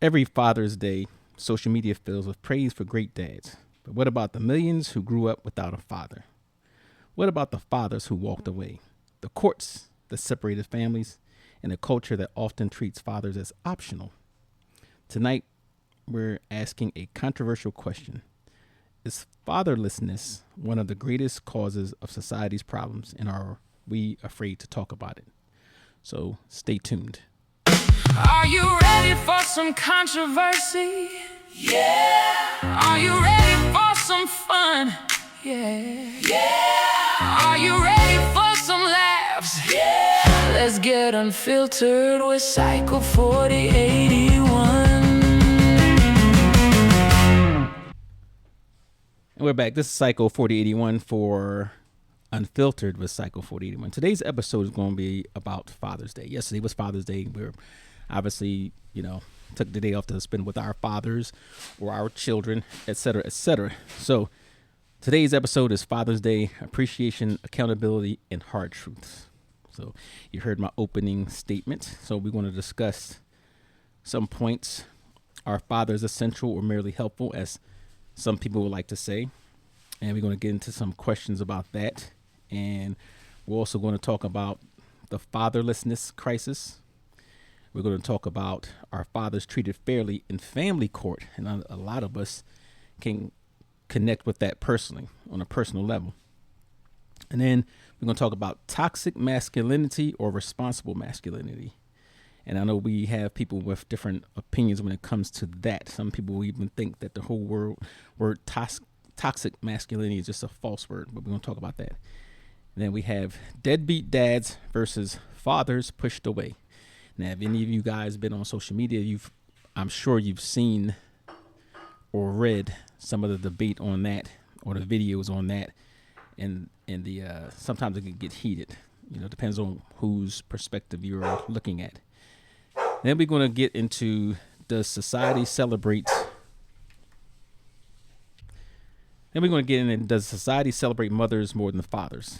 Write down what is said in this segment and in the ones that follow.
Every Father's Day, social media fills with praise for great dads. But what about the millions who grew up without a father? What about the fathers who walked away? The courts that separated families and a culture that often treats fathers as optional. Tonight, we're asking a controversial question. Is fatherlessness one of the greatest causes of society's problems, and are we afraid to talk about it? So stay tuned. Are you ready for some controversy? Yeah. Are you ready for some fun? Yeah. Yeah. Are you ready for some laughs? Yeah. Let's get unfiltered with Cycle 4081. And we're back. This is Cycle 4081 for Unfiltered with Cycle 4081. Today's episode is going to be about Father's Day. Yesterday was Father's Day. We're obviously, took the day off to spend with our fathers or our children, etc., etc. So today's episode is Father's Day, appreciation, accountability, and hard truths. So you heard my opening statement. So we're going to discuss some points. Are fathers essential or merely helpful, as some people would like to say? And we're going to get into some questions about that. And we're also going to talk about the fatherlessness crisis. We're going to talk about are fathers treated fairly in family court? And a lot of us can connect with that personally, on a personal level. And then we're going to talk about toxic masculinity or responsible masculinity. And I know we have people with different opinions when it comes to that. Some people even think that the whole word toxic masculinity is just a false word, but we're going to talk about that. And then we have deadbeat dads versus fathers pushed away. Now, if any of you guys been on social media, I'm sure you've seen or read some of the debate on that or the videos on that, and the sometimes it can get heated. Depends on whose perspective you're looking at. Then we're going to get into does society celebrate mothers more than fathers?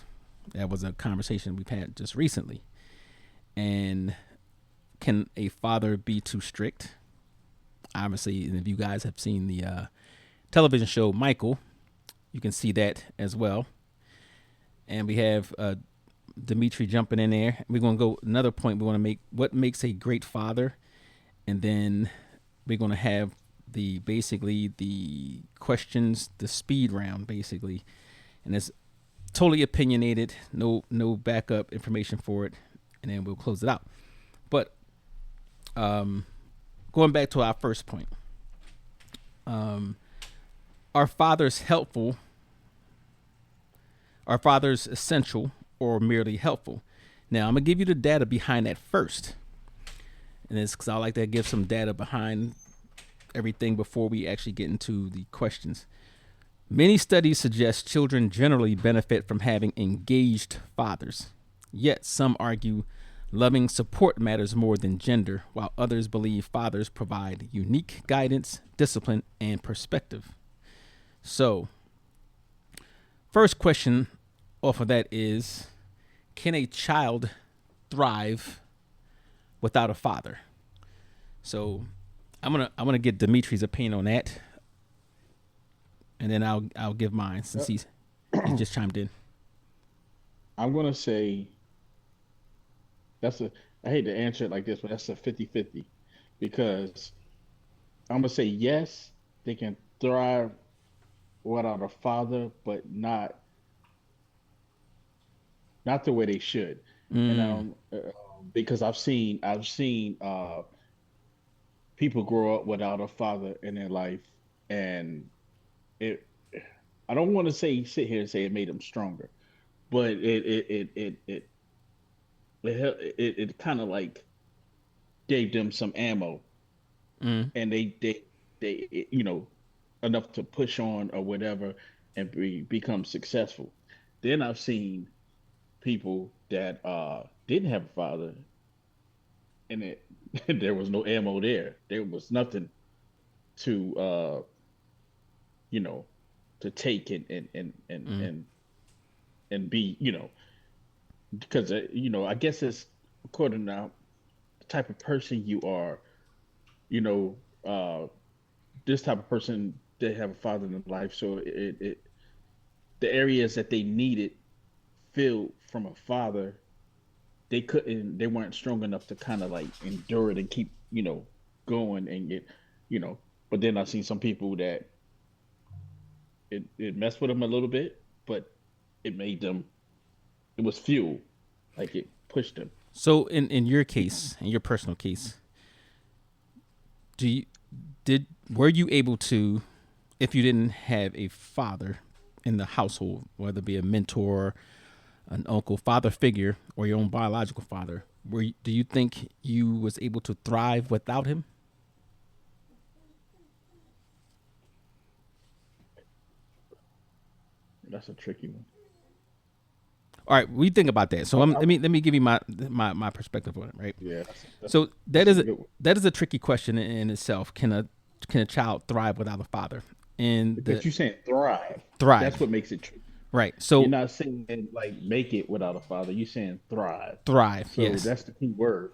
That was a conversation we've had just recently. And can a father be too strict? Obviously, and if you guys have seen the television show Michael, you can see that as well. And we have Dimitri jumping in there. We're going to go another point. We want to make what makes a great father. And then we're going to have the questions, the speed round, basically. And it's totally opinionated, no backup information for it. And then we'll close it out. But going back to our first point, are fathers helpful? Are fathers essential or merely helpful? Now, I'm going to give you the data behind that first. And it's because I like to give some data behind everything before we actually get into the questions. Many studies suggest children generally benefit from having engaged fathers. Yet some argue loving support matters more than gender, while others believe fathers provide unique guidance, discipline, and perspective. So, first question off of that is, can a child thrive without a father? So, I'm gonna get Dimitri's opinion on that, and then I'll give mine since he just chimed in. I'm gonna say I hate to answer it like this, but that's a 50-50, because I'm gonna say yes, they can thrive without a father, but not the way they should. And because I've seen people grow up without a father in their life, and it I don't want to sit here and say it made them stronger, but it kind of like gave them some ammo, and they enough to push on or whatever and become successful. Then I've seen people that didn't have a father, and there was no ammo there. There was nothing to to take and be, because I guess it's according to the type of person you are, you know uh, this type of person they have a father in life, so the areas that they needed filled from a father, they weren't strong enough to kind of like endure it and keep going and get you know. But then I've seen some people that it messed with them a little bit, but it made them it was fuel, like it pushed them. So in your case, in your personal case, do you did were you able to, if you didn't have a father in the household, whether it be a mentor, an uncle, father figure, or your own biological father, do you think you was able to thrive without him? That's a tricky one. All right, we think about that. So I, let me give you my perspective on it, right? yeah, So that's a good one that is a tricky question in itself. Can a child thrive without a father? And because the you're saying thrive. That's thrive, what makes it tricky. right? You're So not saying like make it without a father. You're saying thrive. thrive, So yes. that's the key word.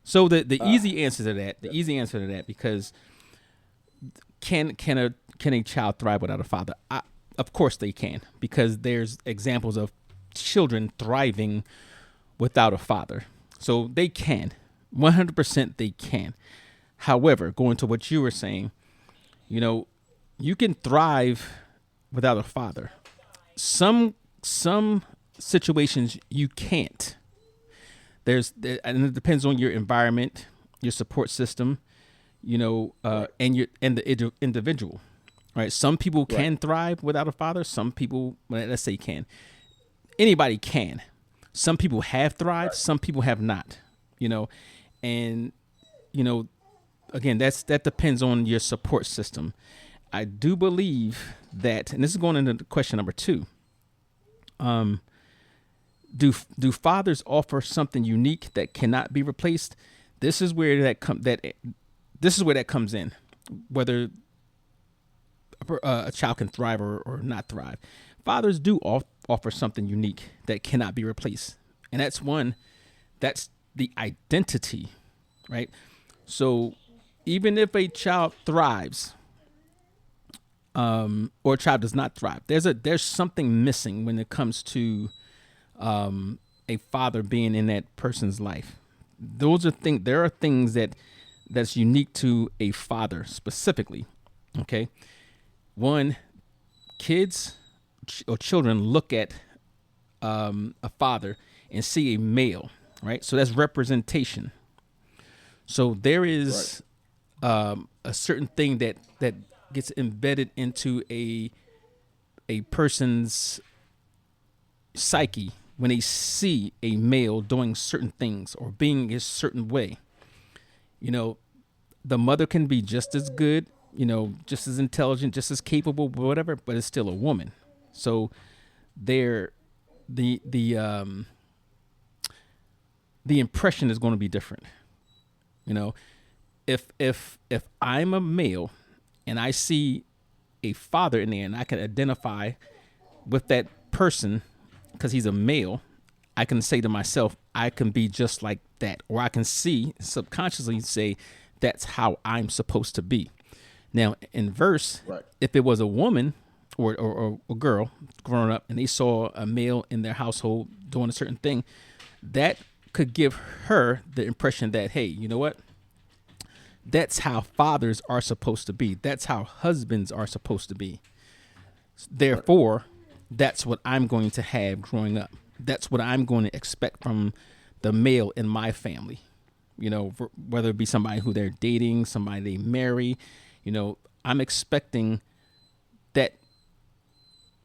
So the Uh, easy answer to that, because can a child thrive without a father? Of course they can, because there's examples of children thriving without a father. So they can, 100% they can. However, going to what you were saying, you know, you can thrive without a father. Some situations you can't. And it depends on your environment, your support system, right, and the individual. Right? Some people right, can thrive without a father. Some people, well, let's say, can. Anybody can. Some people have thrived. right. Some people have not. You know, and you know, again, that depends on your support system. I do believe that, and this is going into question number two. Um, do fathers offer something unique that cannot be replaced? This is where this is where that comes in. Whether a child can thrive or not thrive, fathers do offer something unique that cannot be replaced, and that's the identity, right? So even if a child thrives, or a child does not thrive, there's something missing when it comes to a father being in that person's life. There are things that's unique to a father specifically. Okay, one, kids or children look at a father and see a male, right? So that's representation. So there Right. is a certain thing that gets embedded into a person's psyche when they see a male doing certain things or being a certain way. You know, the mother can be just as good, just as intelligent, just as capable, whatever, but it's still a woman. So there, the the um, the impression is going to be different. You know, if I'm a male and I see a father in there and I can identify with that person because he's a male, I can say to myself, I can be just like that. Or I can see subconsciously say, that's how I'm supposed to be. Now, in verse, Right. if it was a woman or a girl growing up and they saw a male in their household doing a certain thing, that could give her the impression that, hey, you know what? That's how fathers are supposed to be. That's how husbands are supposed to be. Right. Therefore, that's what I'm going to have growing up. That's what I'm going to expect from the male in my family. Whether it be somebody who they're dating, somebody they marry, I'm expecting that,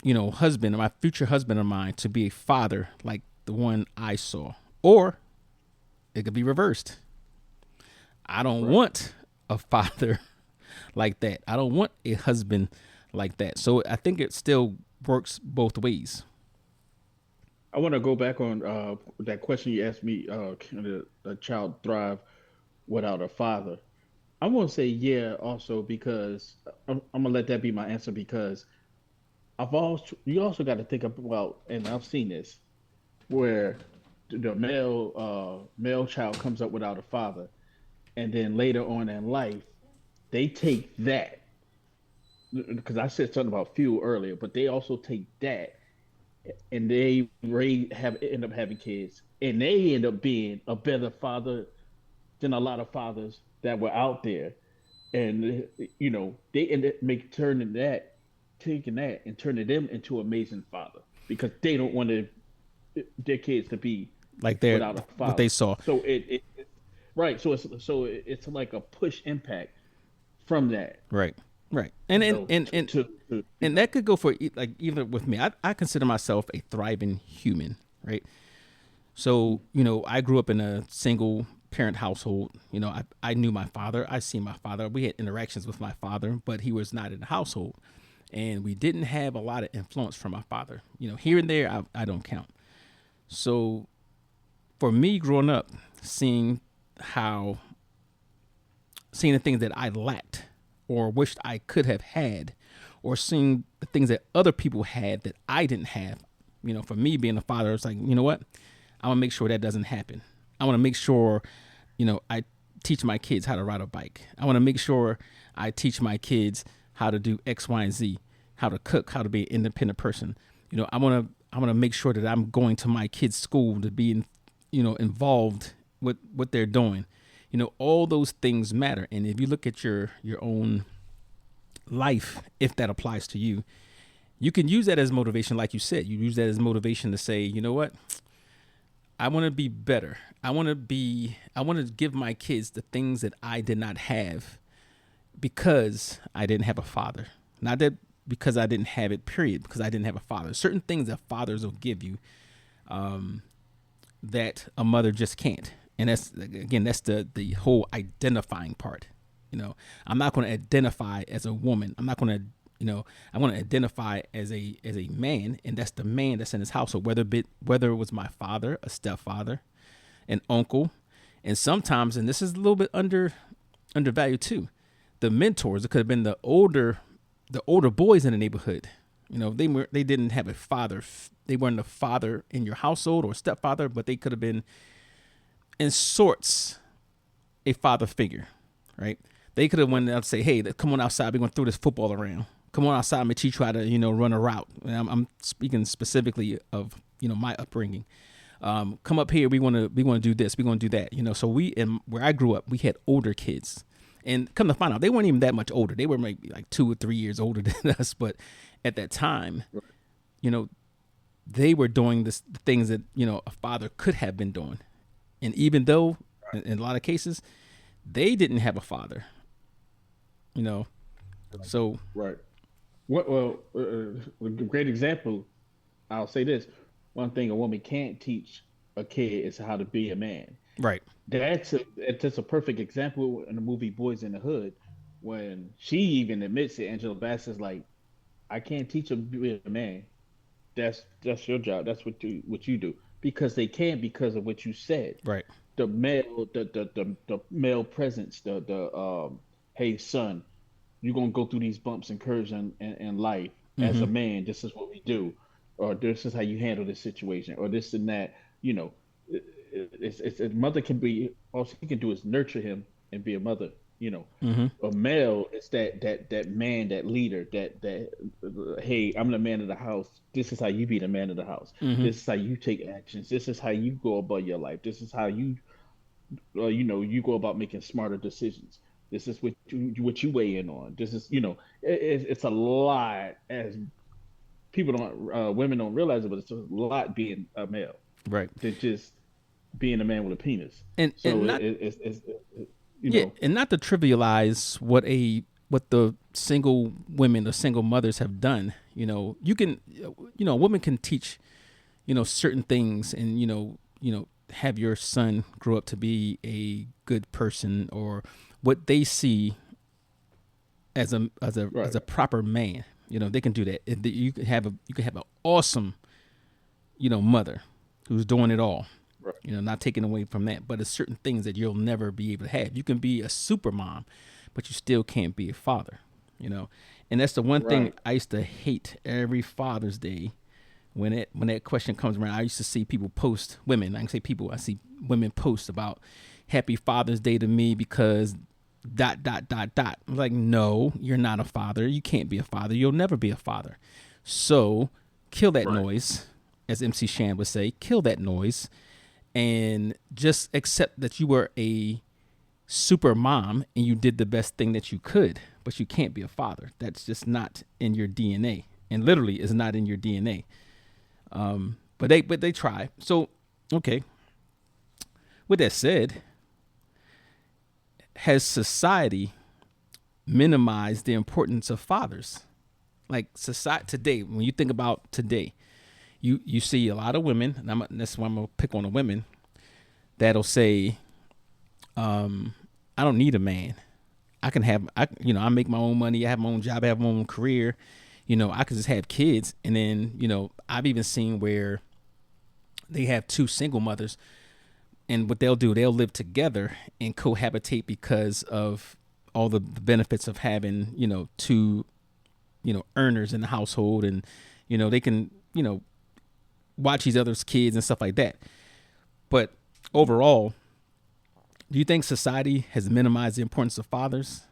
husband, my future husband of mine, to be a father like the one I saw. Or it could be reversed. I don't Right. want a father like that. I don't want a husband like that. So I think it still works both ways. I want to go back on that question you asked me. Can a child thrive without a father? I'm gonna say yeah, also because I'm gonna let that be my answer because you also got to think about, and I've seen this where the male child comes up without a father, and then later on in life they take that, because I said something about fuel earlier, but they also take that and they end up having kids, and they end up being a better father than a lot of fathers that were out there. And they end up taking that and turning them into amazing father, because they don't want their kids to be Like they're without a what father. they saw. So right. So it's like a push impact from that. Right. Right. And You and know, and and, and that could go for like even with me. I consider myself a thriving human, right? So, I grew up in a single parent household. I knew my father. I seen my father. We had interactions with my father, but he was not in the household. And we didn't have a lot of influence from my father. Here and there, I don't count. So for me growing up, seeing how, seeing the things that I lacked or wished I could have had, or seeing the things that other people had that I didn't have, for me being a father, it's like, you know what? I want to make sure that doesn't happen. I want to make sure, I teach my kids how to ride a bike. I want to make sure I teach my kids how to do X, Y, and Z, how to cook, how to be an independent person. I want to make sure that I'm going to my kids' school to be, involved with what they're doing. All those things matter. And if you look at your own life, if that applies to you, you can use that as motivation. Like you said, you use that as motivation to say, you know what? I want to be better. I want to give my kids the things that I did not have because I didn't have a father. Not that because I didn't have it, period, because I didn't have a father. Certain things that fathers will give you that a mother just can't. And that's the whole identifying part. I'm not going to identify as a woman. I'm not going to, I want to identify as a man, and that's the man that's in his household, whether it was my father, a stepfather, an uncle, and sometimes, and this is a little bit undervalued too, the mentors. It could have been the older boys in the neighborhood. They didn't have a father. They weren't a father in your household or stepfather, but they could have been, in sorts, a father figure, right? They could have went out and say, "Hey, come on outside. We're going to throw this football around. Come on outside. I'm going to teach you how to, run a route." And I'm speaking specifically of, my upbringing. Come up here. We want to do this. We want to do that. So where I grew up, we had older kids, and come to find out, they weren't even that much older. They were maybe like 2 or 3 years older than us. But at that time, they were doing the things that, a father could have been doing. And even though in a lot of cases, they didn't have a father, so. Right. A great example. I'll say this: one thing a woman can't teach a kid is how to be a man. Right. That's a perfect example in the movie Boys in the Hood, when she even admits it. Angela Bassett's like, "I can't teach him to be a man. That's your job. That's what you do." Because they can, because of what you said. Right. The male presence, hey son, you're gonna go through these bumps and curves in life. As a man, this is what we do, or this is how you handle this situation, or this and that. A mother can be, all she can do is nurture him and be a mother. A male is that man, that leader, that hey, I'm the man of the house. This is how you be the man of the house. This is how you take actions. This is how you go about your life. This is how you you go about making smarter decisions. This is what you weigh in on. This is it's a lot, as people don't women don't realize it, but it's a lot being a male. Right. Than just being a man with a penis. And so and not, it's and not to trivialize what the single women, the single mothers have done. You can, a woman can teach, certain things, and have your son grow up to be a good person, or what they see as a right. as a proper man. They can do that. You can have an awesome, mother who's doing it all. Right. Not taking away from that, but it's certain things that you'll never be able to have. You can be a super mom, but you still can't be a father, and that's the one thing I used to hate every Father's Day when that question comes around. I used to see people post, women, I can say people, I see women post about Happy Father's Day to me because dot dot dot dot. I'm like, no, you're not a father. You can't be a father. You'll never be a father. So kill that Right. noise, as MC Shan would say. Kill that noise, and just accept that you were a super mom and you did the best thing that you could, but you can't be a father. That's just not in your DNA, and literally is not in your DNA. But they try. So okay. With that said, has society minimized the importance of fathers? Like society today, when you think about today, you see a lot of women, and that's why I'm gonna pick on the women that'll say, I don't need a man. I can have, I make my own money. I have my own job. I have my own career. I could just have kids. And then, I've even seen where they have two single mothers, and what they'll do, they'll live together and cohabitate because of all the benefits of having, two, earners in the household, and, they can, watch each other's kids and stuff like that. But overall, do you think society has minimized the importance of fathers?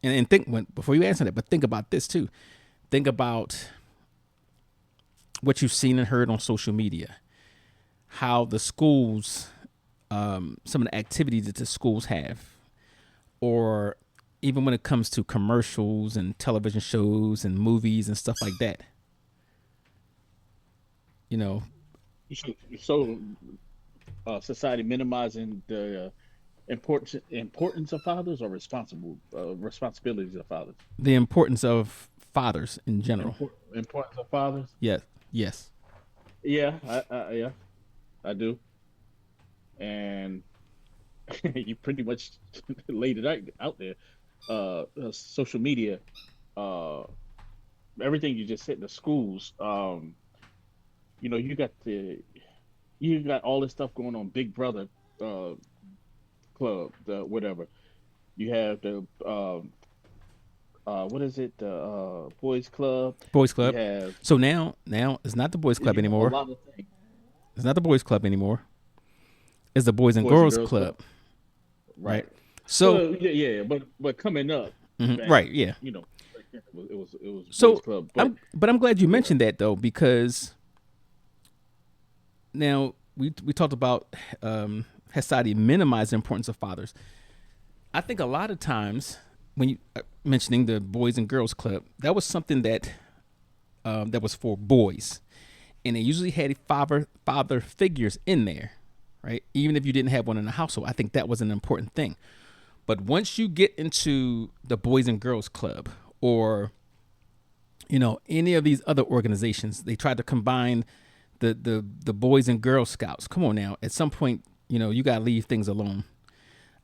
And before you answer that, but think about this too. Think about what you've seen and heard on social media, how the schools, some of the activities that the schools have, or even when it comes to commercials and television shows and movies and stuff like that. You know, So, society minimizing the importance of fathers or responsibilities of fathers. the importance of fathers in general. Importance of fathers. Yes, yes. Yeah, yeah, I do. And you pretty much laid it out there. Social media, uh, everything you just said. The schools. You know, you got all this stuff going on. Big Brother uh, club, the whatever. You have the what is it? The boys club. Boys You Club. have So now it's not the Boys Club you have a anymore. lot of things. It's not the Boys Club anymore. It's the Boys and Boys and Girls Girls Club, Club, right? right? So, Well, yeah, but coming up, back, right, yeah. you know, back then it was boys So club, but I'm glad you yeah, mentioned that though, because now we talked about society minimize the importance of fathers. I think a lot of times when you mentioning the Boys and Girls Club, that was something that was for boys, and they usually had father figures in there, right? Even if you didn't have one in the household, I think that was an important thing. But once you get into the Boys and Girls Club, or any of these other organizations, they try to combine the Boys and Girl Scouts. Come on now, at some point, you got to leave things alone.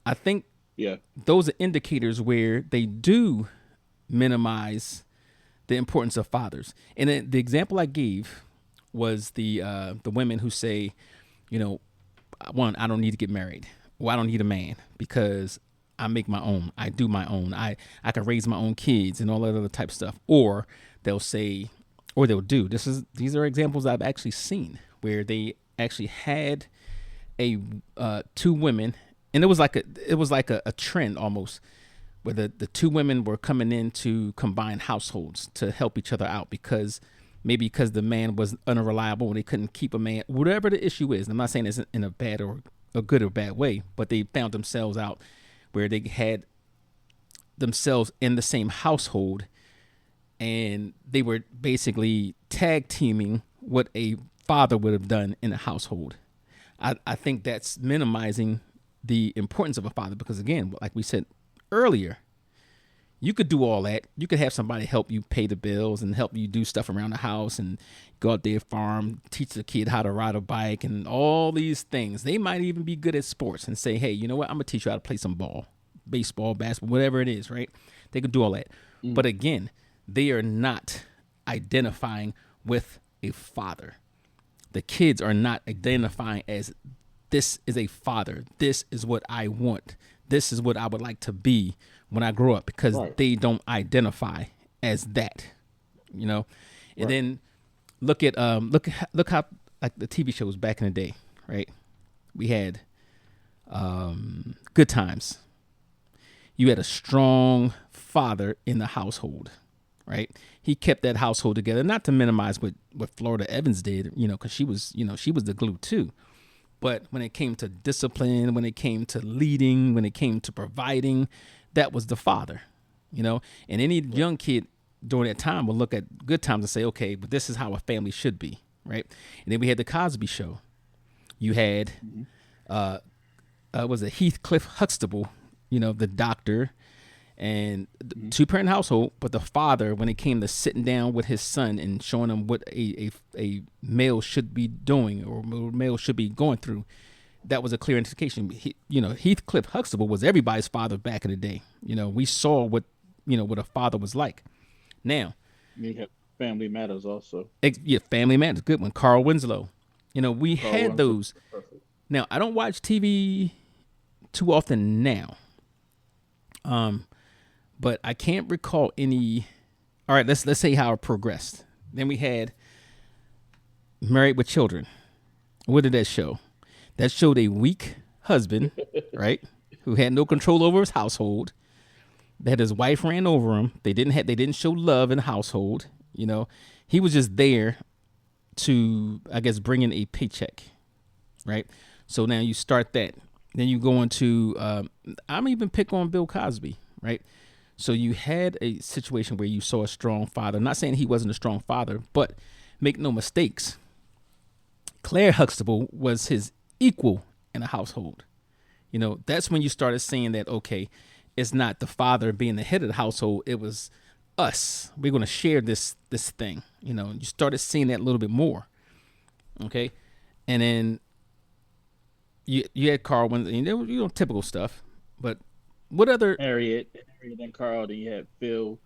I think yeah, those are indicators where they do minimize the importance of fathers. And then the example I gave was the women who say, you know, one, I don't need to get married, or I don't need a man because I make my own, I do my own, I can raise my own kids and all that other type of stuff. Or they'll say, or they'll do. These are examples I've actually seen where they actually had a two women, and it was like a trend almost, where the two women were coming in to combine households to help each other out because the man was unreliable and they couldn't keep a man, whatever the issue is. And I'm not saying it's in a bad or a good or bad way, but they found themselves out where they had themselves in the same household, and they were basically tag teaming what a father would have done in a household. I think that's minimizing the importance of a father because, again, like we said earlier, you could do all that. You could have somebody help you pay the bills and help you do stuff around the house and go out there, farm, teach the kid how to ride a bike and all these things. They might even be good at sports and say, hey, you know what? I'm going to teach you how to play some ball, baseball, basketball, whatever it is, right? They could do all that. But again, they are not identifying with a father. The kids are not identifying as, this is a father. This is what I want. This is what I would like to be when I grow up, because right, they don't identify as that, And right, then look at look how, like, the TV shows back in the day, right? We had Good Times. you had a strong father in the household, right? He kept that household together, not to minimize what Florida Evans did, because she was the glue too. But when it came to discipline, when it came to leading, when it came to providing, that was the father, And any young kid during that time will look at good times and say, okay, but this is how a family should be, right? And then we had the Cosby Show. You had, was it Heathcliff Huxtable, the doctor, and two-parent household, but the father, when it came to sitting down with his son and showing him what a male should be doing or male should be going through, that was a clear indication. Heathcliff Huxtable was everybody's father back in the day. We saw what a father was like. Now, you have Family Matters also. Yeah, Family Matters, good one. Carl Winslow. We had those. Perfect. Now, I don't watch TV too often now. But I can't recall any. All right, let's say how it progressed. Then we had Married with Children. What did that show? That showed a weak husband, right, who had no control over his household. That his wife ran over him. They didn't show love in the household. He was just there to, I guess, bring in a paycheck, right? So now you start that. Then you go into. I'm even pick on Bill Cosby, right? So you had a situation where you saw a strong father. I'm not saying he wasn't a strong father, but make no mistakes. Claire Huxtable was his equal in a household. That's when you started seeing that, okay, it's not the father being the head of the household. It was us. We're going to share this thing. You started seeing that a little bit more. Okay. And then you had Carl Winslow, typical stuff, but what other Harriet and Carl, then you had Phil,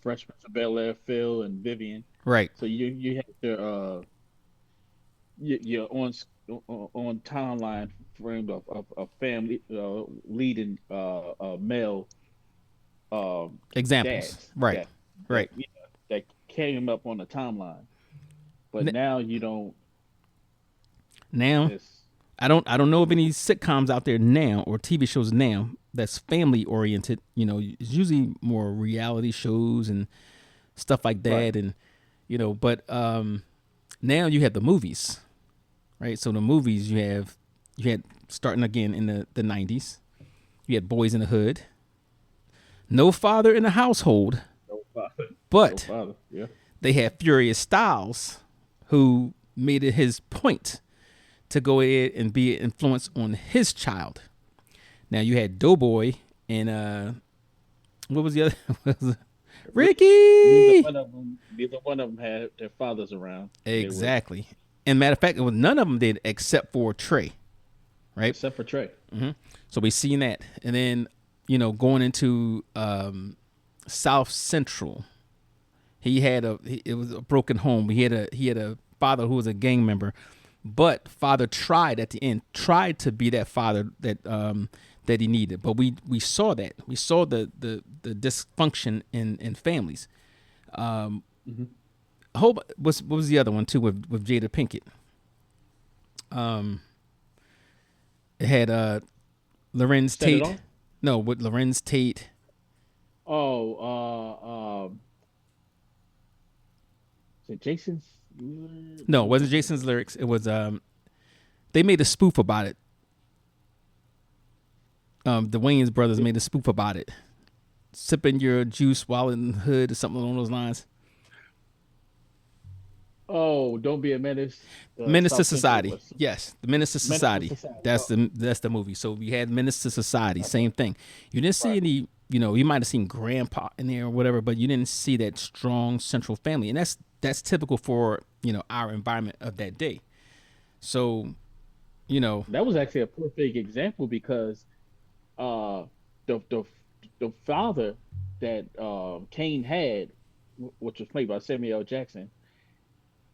Fresh Prince of Bel-Air, Phil and Vivian. right? So you had your on timeline frame of family leading male Examples, dads, right? Right. that came up on the timeline. But now you don't. Now It's, I don't know of any sitcoms out there now or TV shows now that's family oriented. It's usually more reality shows and stuff like that, right. and but now you have the movies, right? So the movies you had starting again in the 90s. You had Boys in the Hood. No father in the household, No father. No but father. Yeah. they had Furious Styles, who made it his point to go ahead and be an influence on his child. Now you had Doughboy and what was the other? Ricky. Neither one of them had their fathers around. Exactly. And matter of fact, it was none of them did except for Trey, right? Except for Trey. So we seen that, and then going into South Central, it was a broken home. He had a father who was a gang member, but father tried at the end to be that father that he needed. But we saw that. We saw the dysfunction in families. What was the other one too with Jada Pinkett? It had Lorenz Set It Tate. Off? No, with Lorenz Tate. Is it Jason's? No, it wasn't Jason's lyrics. It was they made a spoof about it. The Wayans brothers made a spoof about it. Sipping your juice while in the hood or something along those lines. Oh, Don't Be a Menace. Menace to South Central Society. was Yes, the Menace to Menace to Society. Society. That's the movie. So we had Menace to Society. Same thing. You didn't see Right. any. You might have seen Grandpa in there or whatever, but you didn't see that strong central family, and that's typical for our environment of that day. So, That was actually a perfect example because uh, the the the father that Kane had, which was played by Samuel L. Jackson,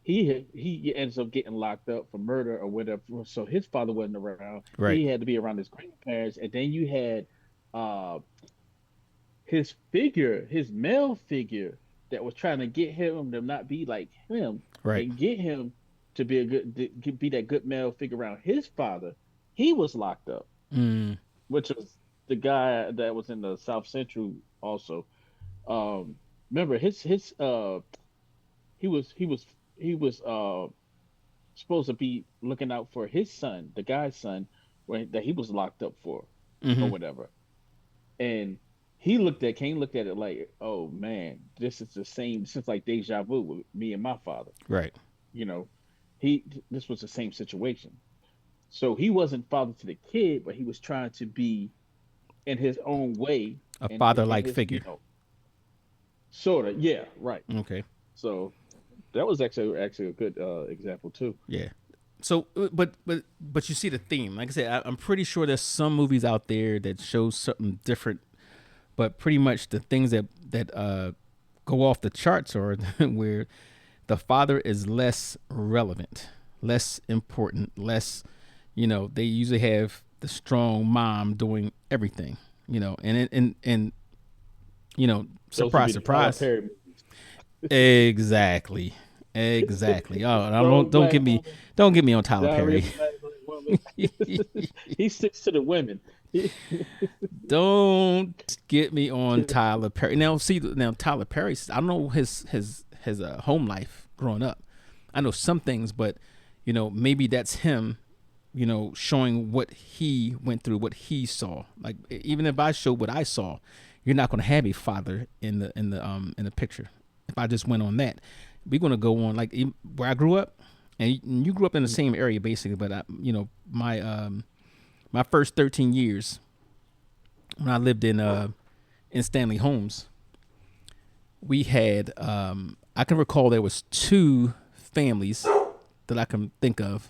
he ends up getting locked up for murder or whatever. So his father wasn't around. right, He had to be around his grandparents, and then you had uh, his male figure that was trying to get him to not be like him right. and get him to be be that good male figure around his father. He was locked up, Mm, which was the guy that was in the South Central also. Um, Remember his he was he was supposed to be looking out for his son, the guy's son, when that he was locked up for or Mm-hmm. whatever. And he looked at Kane looked at it like, oh man, this is the same since like deja vu with me and my father. Right. You know, he this was the same situation. So he wasn't father to the kid, but he was trying to be in his own way A and in father-like his, figure. sort of, yeah, right. Okay. So that was actually a good example too. Yeah. So, but you see the theme. Like I said, I'm pretty sure there's some movies out there that show something different, but pretty much the things that go off the charts are where the father is less relevant, less important, less. They usually have the strong mom doing everything. And Those would surprise, be the Tyler surprise. Perry Exactly. Exactly. Oh, movies. and Strong black woman, don't get me on Tyler diary Perry. of a mad black woman. He sticks to the women. He, Don't get me on Tyler Perry. Now, see, now Tyler Perry. I don't know his home life growing up. I know some things, but maybe that's him. Showing what he went through, what he saw. Like even if I showed what I saw, you're not going to have a father in the picture. If I just went on that, we're going to go on like where I grew up, and you grew up in the same area basically. But my first 13 years when I lived in Stanley Homes, we had I can recall there was two families that I can think of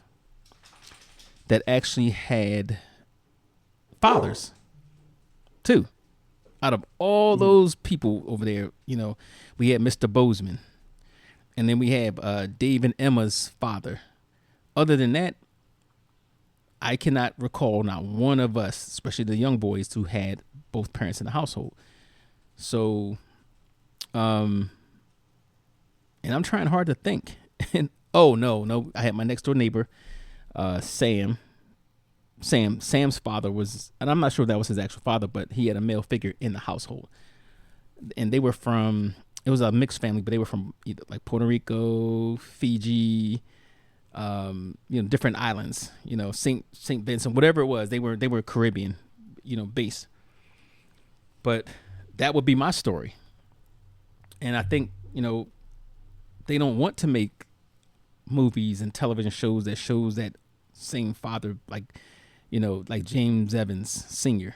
that actually had fathers. Two out of all those people over there, we had Mr. Bozeman, and then we have Dave and Emma's father. Other than that, I cannot recall not one of us, especially the young boys, who had both parents in the household. So, and I'm trying hard to think. And oh no, I had my next door neighbor, Sam. Sam's father was, and I'm not sure if that was his actual father, but he had a male figure in the household, and they were from. It was a mixed family, but they were from either like Puerto Rico, Fiji, different islands, Saint Vincent, whatever it was. They were Caribbean, based. But that would be my story, and I think they don't want to make movies and television shows that shows that same father, like James Evans Sr.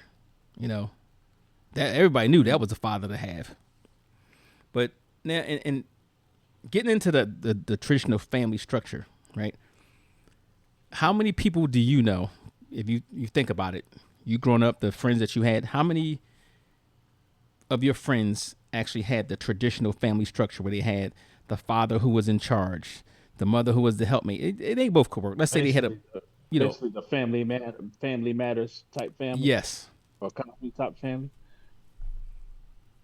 You know that everybody knew that was the father to have. But now, and getting into the traditional family structure, right? How many people do you know, if you think about it, you growing up, the friends that you had, how many of your friends actually had the traditional family structure where they had the father who was in charge, the mother who was the helpmate? They both could work. Let's say they had a, basically the, you know, basically the family matters type family yes, or company type family.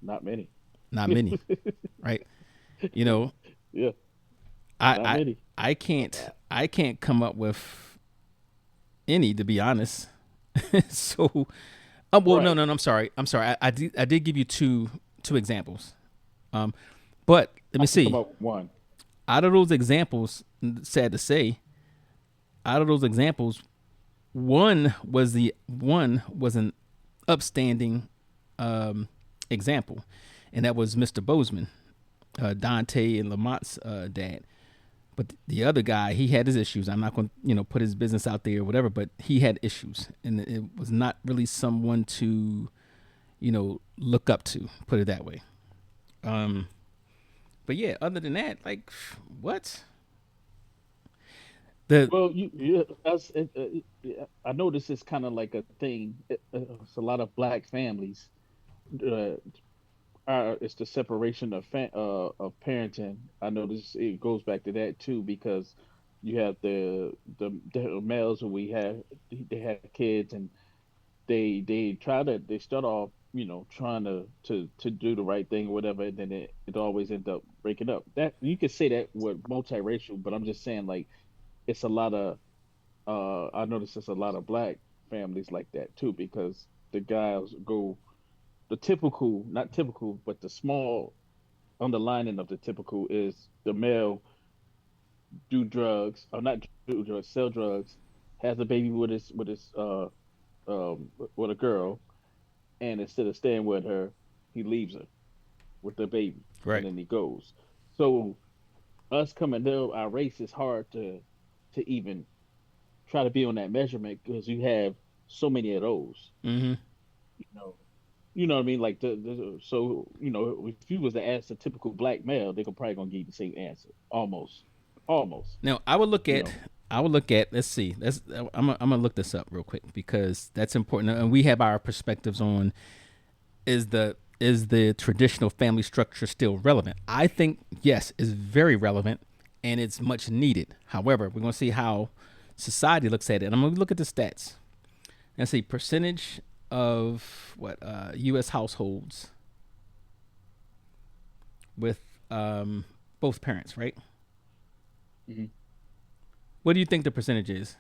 Not many. not many, right? You know, Yeah, I not I many. I can't come up with any, to be honest. So, well, no, Right. no, no. I'm sorry. I did give you two examples. Um, but let I me can come see. up with one. Out of those examples, sad to say, out of those examples, one was an upstanding example, and that was Mr. Bozeman, Dante and Lamont's dad. But the other guy, he had his issues. I'm not going to, put his business out there or whatever, but he had issues, and it was not really someone to, look up to. Put it that way. Um, but yeah, other than that, like, what the Well, yeah, I know this is kind of like a thing. It's a lot of black families. Uh, it's the separation of parenting. I know this it goes back to that too because you have the males who we have they have kids and they start off trying to do the right thing or whatever and then it always ends up breaking up. That you could say that with multiracial, but I'm just saying like it's a lot of I notice there's a lot of black families like that too because the guys go the typical, not typical, but the small underlining of the typical is the male do drugs or not do drugs, sell drugs, has a baby with a girl, and instead of staying with her, he leaves her with the baby, and Right. then he goes. So us coming to our race is hard to even try to be on that measurement because you have so many of those. Mm-hmm. You know, you know what I mean? Like so if you was to ask a typical black male, they could probably gonna give you the same answer, almost, almost. Now You know, I would look at, let's see, I'm gonna look this up real quick because that's important, and we have our perspectives on is the traditional family structure still relevant? I think yes, it's very relevant and it's much needed. However, we're gonna see how society looks at it. And I'm gonna look at the stats. Let's see, percentage of what U.S. households with both parents, right? hmm What do you think the percentage is?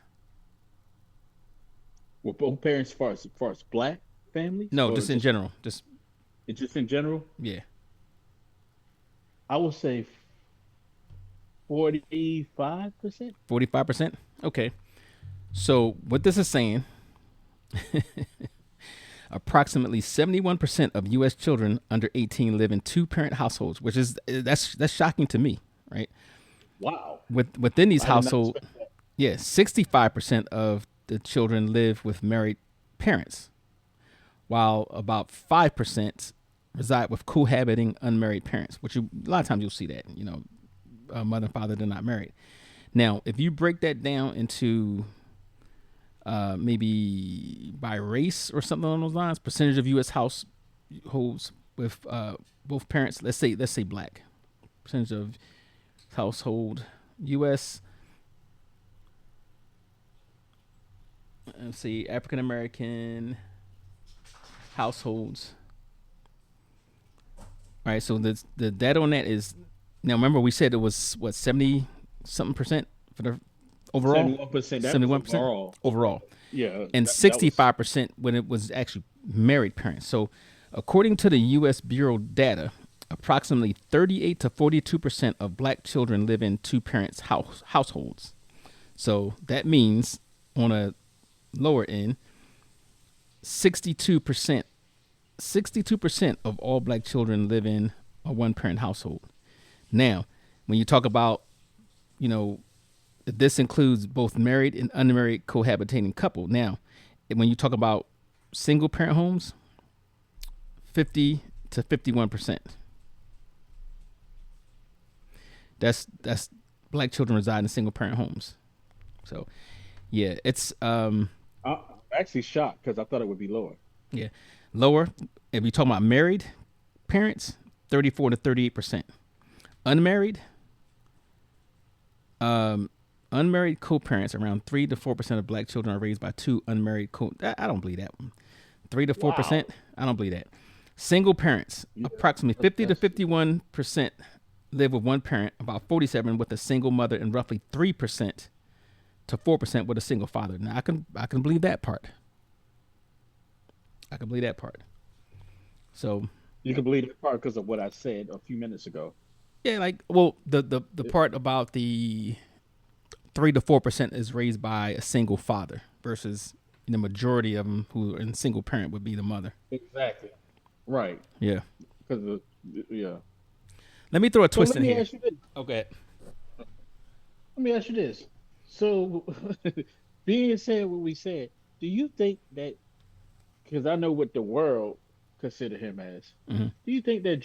with both parents, as far as black families, No, or just in general. Just just in general, yeah, I would say 45%. 45%. Okay. So what this is saying, approximately 71% of U.S. children under 18 live in two-parent households, which is that's shocking to me, right? Wow, Within these I did not households, expect that. yeah, 65% of the children live with married parents, while about 5% reside with cohabiting unmarried parents, which a lot of times you'll see that, mother and father, they're not married. Now, if you break that down into maybe by race or something along those lines, percentage of U.S. households with both parents, let's say black, percentage of household U.S. Let's see, African American households. All right, so the data on that is, now remember we said it was what, 70 something percent for the overall, 71%. That was 71% overall. overall, Yeah, and that was 65% when it was actually married parents. So according to the U.S. Bureau data, approximately 38 to 42% of black children live in two parents households. So that means on a lower end, 62% 62% of all black children live in a one parent household. Now, when you talk about, you know, this includes both married and unmarried cohabitating couple. Now, when you talk about single parent homes, 50 to 51%. That's black children reside in single parent homes. So, yeah, it's I'm actually shocked because I thought it would be lower. yeah, lower. If you talking about married parents, 34 to 38%. Unmarried, um, unmarried co-parents, around 3 to 4% of black children are raised by two unmarried I don't believe that one. 3 to 4%. Wow. I don't believe that. Single parents, Yeah, approximately 50 to that's 51% live with one parent, about 47 with a single mother, and roughly 3% to 4% with a single father. Now I can believe that part. I can believe that part. So you can believe that part because of what I said a few minutes ago. yeah, like, well, the part about the 3 to 4% is raised by a single father versus the majority of them who are in single parent would be the mother. Exactly. Right. Yeah. Because of yeah. Let me throw a So twist let in me here. ask you this. Okay. Let me ask you this. So, being said what we said, do you think that because I know what the world consider him as, Hmm. do you think that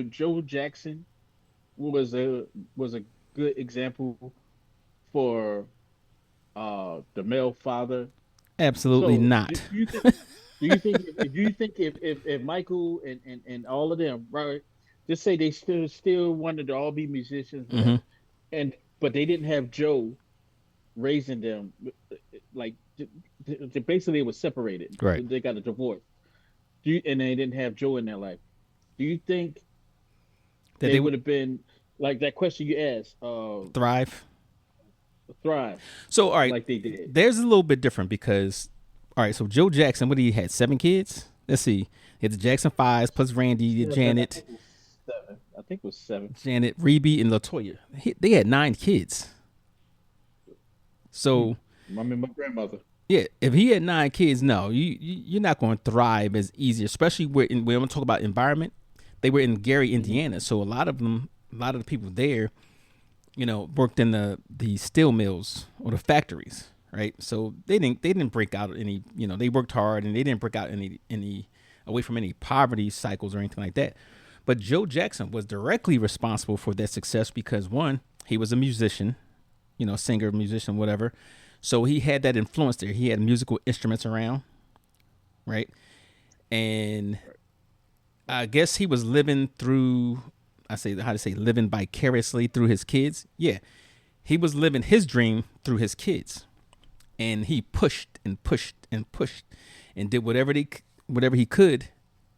Joe Jackson was a good example for the male father? Absolutely So not. do you think if Michael and all of them, right, just say they still wanted to all be musicians, Hmm. whatever, and but they didn't have Joe raising them, like basically it was separated. Right. They got a divorce. And they didn't have Joe in their life. Do you think That they they would would have been like that question you asked, thrive. thrive So all right, like they did? there's a little bit different because, All right, so Joe Jackson, what he had 7 kids. Let's see, he had the Jackson Fives plus Randy, 7, I Janet, think it was 7. I think it was 7. Reby, and Latoya. They had 9 kids. Mm. So I mean, my grandmother. yeah, if he had 9 kids, no, you're not going to thrive as easy, especially when I'm going to talk about environment. They were in Gary, Indiana, so a lot of the people there, worked in the steel mills or the factories, right? So they didn't break out any, they worked hard and they didn't break out any away from any poverty cycles or anything like that. But Joe Jackson was directly responsible for that success because one, he was a musician, singer, musician, whatever. So he had that influence there. He had musical instruments around, right? And I guess he was living through, living vicariously through his kids. Yeah. He was living his dream through his kids. And he pushed and pushed and pushed and did whatever he could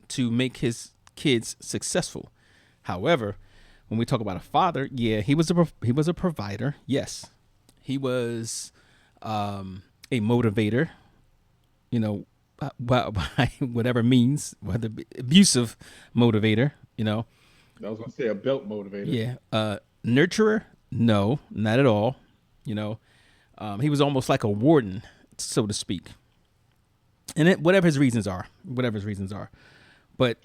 to make his kids successful. However, when we talk about a father, yeah, he was a provider. Yes. He was a motivator, by whatever means, whether abusive motivator, I was gonna say a belt motivator. Yeah. Nurturer, no, not at all. He was almost like a warden, so to speak. And whatever his reasons are. But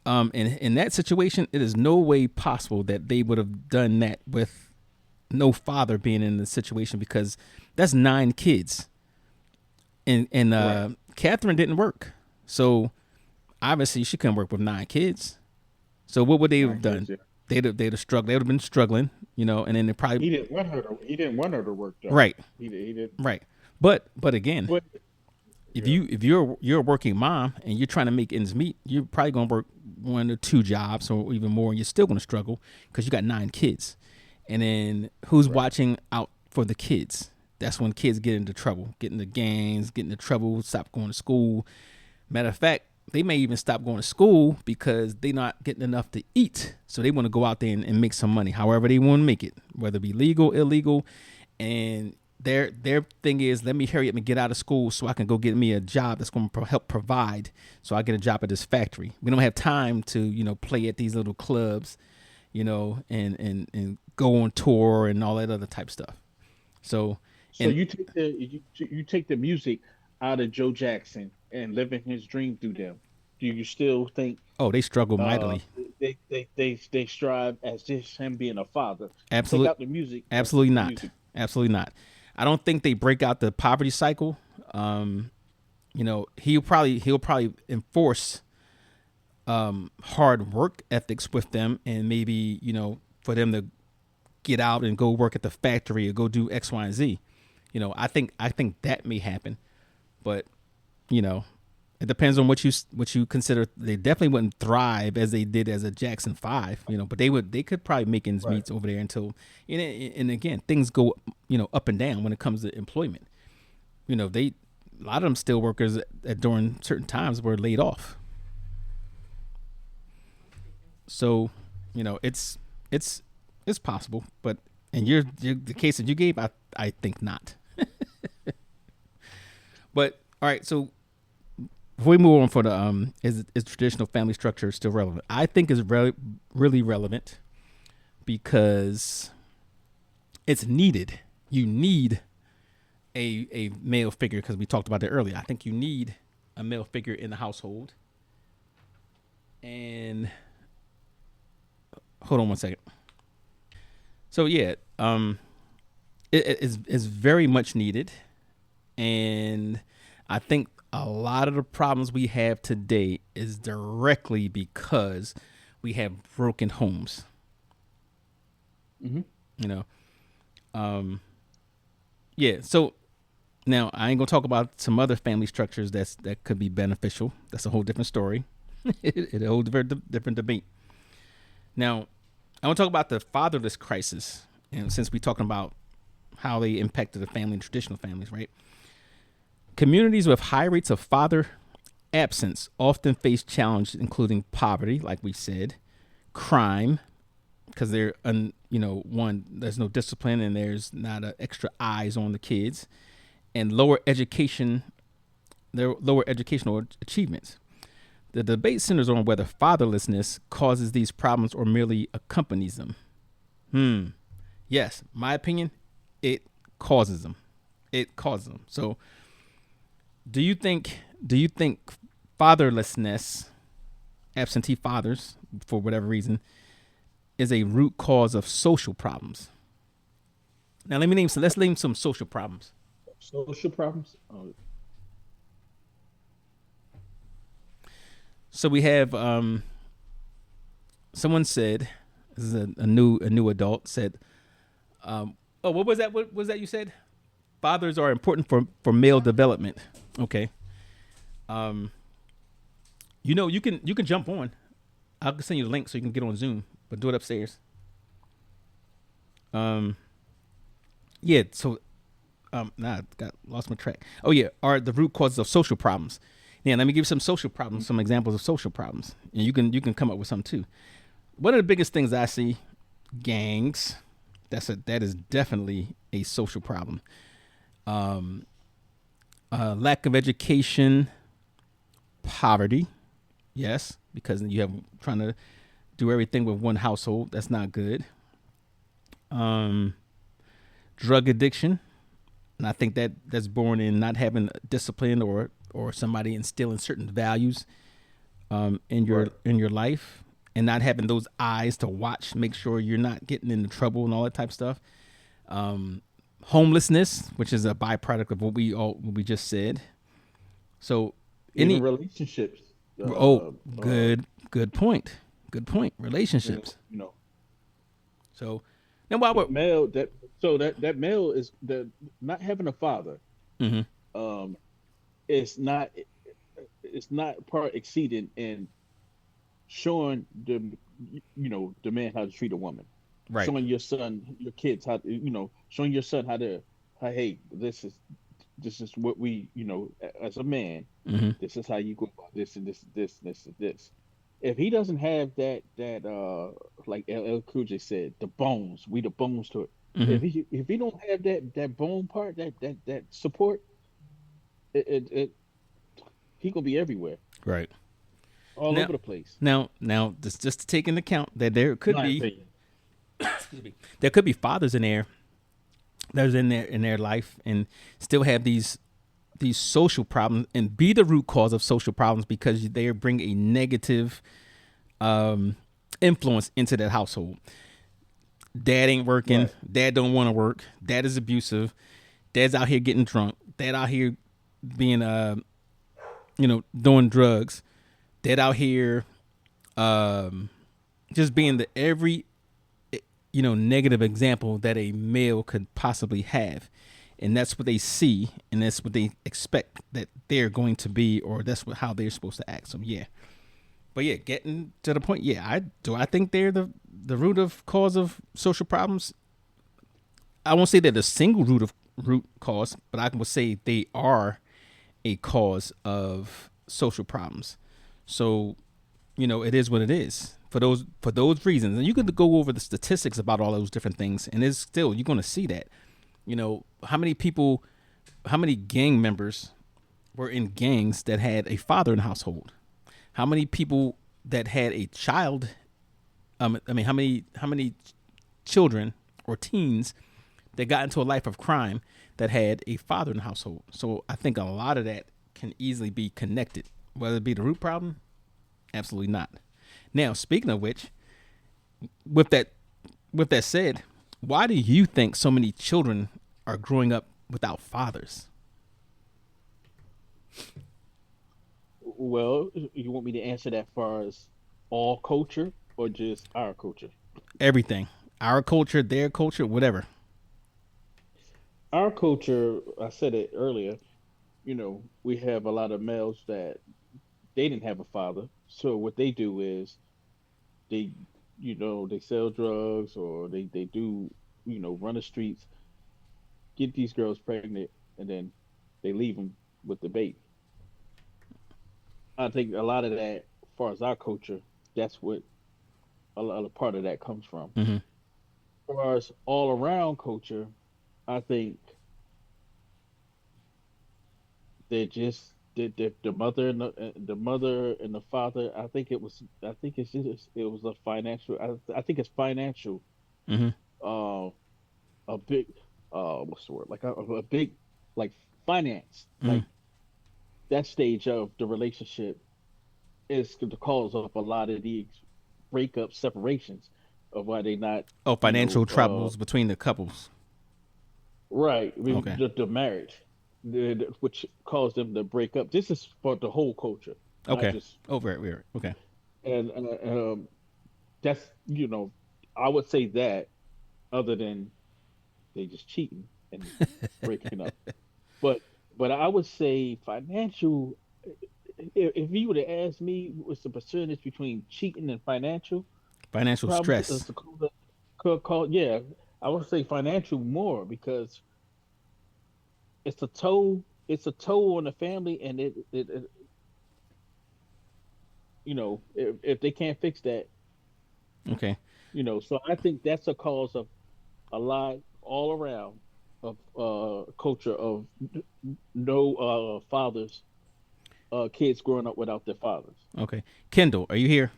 in that situation, it is no way possible that they would have done that with no father being in the situation, because that's 9 kids. And right. Catherine didn't work. So obviously she couldn't work with 9 kids. So what would they have done? Kids, yeah. They'd have struggled. They would have been struggling, and then they probably he didn't want her to work though. Right. He did. Right. But again, if you're a working mom and you're trying to make ends meet, you're probably gonna work 1 or 2 jobs or even more, and you're still gonna struggle because you got 9 kids. And then who's watching out for the kids? That's when kids get into trouble, get into gangs, get into trouble, stop going to school. Matter of fact, they may even stop going to school because they're not getting enough to eat. So they want to go out there and make some money, however they want to make it, whether it be legal, illegal. And their thing is, let me hurry up and get out of school so I can go get me a job that's going to help provide. So I get a job at this factory. We don't have time to, play at these little clubs, and go on tour and all that other type stuff. So you take the music out of Joe Jackson and living his dream through them. Do you still think? Oh, they struggle mightily. They strive as just him being a father. Absolutely. Take out the music. Absolutely not. Music. Absolutely not. I don't think they break out the poverty cycle. He'll probably enforce hard work ethics with them, and maybe for them to get out and go work at the factory or go do X, Y, and Z. I think that may happen, but it depends on what you consider. They definitely wouldn't thrive as they did as a Jackson 5, but they could probably make ends meet over there until, and again, things go, up and down when it comes to employment. A lot of them steel workers during certain times were laid off. So, it's possible, but in the case that you gave, I think not. But all right, so before we move on for the is traditional family structure still relevant? I think it's really relevant because it's needed. You need a male figure, because we talked about that earlier. I think you need a male figure in the household. And hold on one second. So yeah, it is very much needed, and I think a lot of the problems we have today is directly because we have broken homes. Mm-hmm. Yeah. So now I ain't gonna talk about some other family structures that could be beneficial. That's a whole different story. It's a whole different debate. Now, I want to talk about the fatherless crisis, and since we're talking about how they impacted the family and traditional families, right? Communities with high rates of father absence often face challenges, including poverty, like we said, crime, because they're, one, there's no discipline and there's not extra eyes on the kids, and lower education their lower educational achievements. The debate centers on whether fatherlessness causes these problems or merely accompanies them. Yes, my opinion, it causes them. It causes them. So, do you think fatherlessness, absentee fathers, for whatever reason, is a root cause of social problems? Now, let's name some social problems. Social problems. So we have someone said, this is a new adult said, oh, what was that? What was that you said? Fathers are important for male development. Okay. Um, you can jump on. I'll send you the link so you can get on Zoom, but do it upstairs. Um, yeah. So, I got lost my track. Oh yeah, are the root causes of social problems. Yeah, let me give you some social problems, some examples of social problems, and you can come up with some too. One of the biggest things I see, gangs. That is definitely a social problem. Um, Lack of education, poverty. Yes, because you have trying to do everything with one household. That's not good. Um, Drug addiction, and I think that's born in not having discipline or somebody instilling certain values in your Right. life, and not having those eyes to watch, make sure you're not getting into trouble and all that type of stuff. Um, Homelessness, which is a byproduct of what we just said. So Even any relationships. oh, good point. Good point. Relationships. You know, So now while the we're male that so that male is the not having a father. mhm, Um, it's not part exceeding in showing the man how to treat a woman, right. showing your son, your kids how showing your son how hey, this is what we, as a man, Hmm. this is how you go about this and this and this. If he doesn't have that like LL Cool J said, the bones, we the bones to it. Hmm. If he don't have that bone part, that support, it he gonna be everywhere, Right. all Now over the place. now just to take into account that there could My be opinion. excuse me, there could be fathers in there that's in their life and still have these social problems and be the root cause of social problems because they bring a negative um influence into that household. Dad ain't working. Right. Dad don't want to work. Dad is abusive. Dad's out here getting drunk. Dad out here being doing drugs. Dad out here just being the every negative example that a male could possibly have. And that's what they see and that's what they expect that they're going to be, or that's how they're supposed to act. So yeah. But yeah, getting to the point, yeah, I think they're the root of cause of social problems. I won't say they're the single root cause, but I would say they are a cause of social problems. So, it is what it is. For those reasons. And you could go over the statistics about all those different things, and it's still you're gonna see that. How many gang members were in gangs that had a father in the household? How many people that had a child how many children or teens that got into a life of crime that had a father in the household. So I think a lot of that can easily be connected. Whether it be the root problem, absolutely not. Now, speaking of which, with that said, why do you think so many children are growing up without fathers? Well, you want me to answer that far as all culture or just our culture? Everything. Our culture, their culture, whatever. Our culture, I said it earlier, we have a lot of males that they didn't have a father. So what they do is they, they sell drugs or they do, run the streets, get these girls pregnant, and then they leave them with the baby. I think a lot of that, as far as our culture, that's what a lot of part of that comes from. Hmm. As far as all around culture, I think the mother and the mother and the father. I think it's just, it was a financial. I think it's financial. Mm-hmm. Uh, a big what's the word? Like a big like finance. Mm-hmm. Like that stage of the relationship is the cause of a lot of these breakups, separations, of why they not, Oh, you financial know, troubles between the couples. right. I mean, Okay. the marriage, which caused them to break up. This is for the whole culture, not Okay. just. Oh, very weird. Okay. And that's, I would say that, other than they just cheating and breaking up. But I would say financial. If you would have asked me what's the percentage between cheating and financial, Financial probably stress. call, yeah, I would say financial more, because it's a toll on the family, and it if they can't fix that, Okay. so I think that's a cause of a lot all around of culture of no fathers, kids growing up without their fathers. Okay. Kendall, are you here?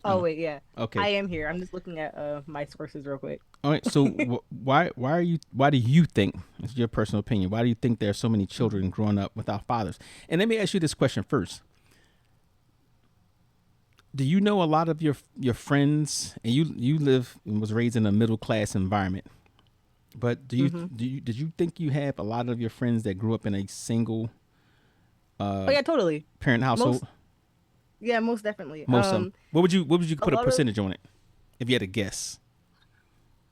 Oh Oh. wait, yeah. I Okay. am here. I'm just looking at my sources real quick. All right. So why do you think, it's your personal opinion, why do you think there are so many children Mhm. growing up without fathers? And let me ask you this question first. Do you know a lot of your friends, and you live and was raised in a middle class environment, but Mhm. did you think you have a lot of your friends that grew up in a single Oh uh yeah, totally. parent Most household? yeah, most definitely. Most of them. What would you A put a lot of percentage on it if you had to guess?